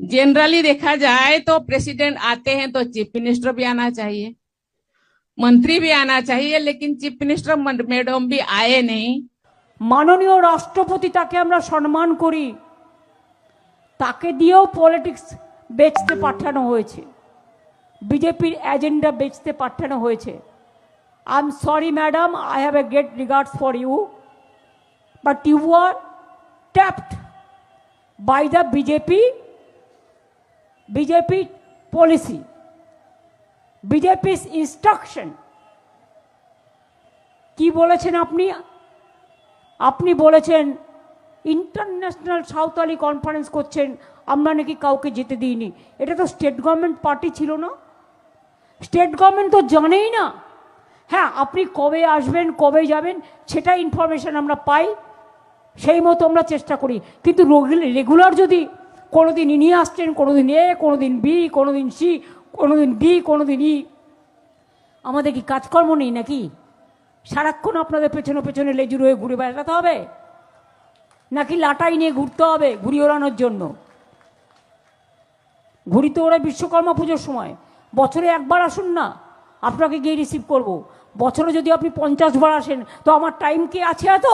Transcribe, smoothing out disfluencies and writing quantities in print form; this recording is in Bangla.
जनरली देखा जाए तो प्रेसिडेंट आते हैं तो चीफ मिनिस्टर भी आना चाहिए, मंत्री भी आना चाहिए, लेकिन चीफ मिनिस्टर मैडम भी आए नहीं। মাননীয় রাষ্ট্রপতি তাকে আমরা সম্মান করি, তাকে দিয়েও পলিটিক্স বেচতে পাঠানো হয়েছে, বিজেপির এজেন্ডা বেচতে পাঠানো হয়েছে। I am sorry madam, I have a great regards for you, but you are tapped by the BJP policy, বিজেপির ইনস্ট্রাকশন। কি বলেছেন আপনি? আপনি বলেছেন ইন্টারন্যাশনাল সাঁওতালি কনফারেন্স করছেন, আমরা নাকি কাউকে যেতে দিইনি। এটা তো স্টেট গভর্নমেন্ট পার্টি ছিল না, স্টেট গভর্নমেন্ট তো জানেই না। হ্যাঁ, আপনি কবে আসবেন কবে যাবেন সেটা ইনফরমেশন আমরা পাই, সেই মতো আমরা চেষ্টা করি। কিন্তু রেগুলার যদি কোনো দিন নিয়ে আসছেন, কোনো দিন এ, কোনো দিন বি, কোনো দিন সি, কোনো দিন ডি, কোনো দিন ই, আমাদের কি কাজকর্ম নেই নাকি? সারাক্ষণ আপনাদের পেছনে পেছনে লেজুর হয়ে ঘুরে বেড়াতে হবে, নাকি লাটাই নিয়ে ঘুরতে হবে ঘুড়ি ওড়ানোর জন্য? ঘুড়ি তো ওরা বিশ্বকর্মা পুজোর সময়, বছরে একবার আসুন না, আপনাকে গিয়ে রিসিভ করব। বছরে যদি আপনি 50 বার আসেন তো আমার টাইম কি আছে এত?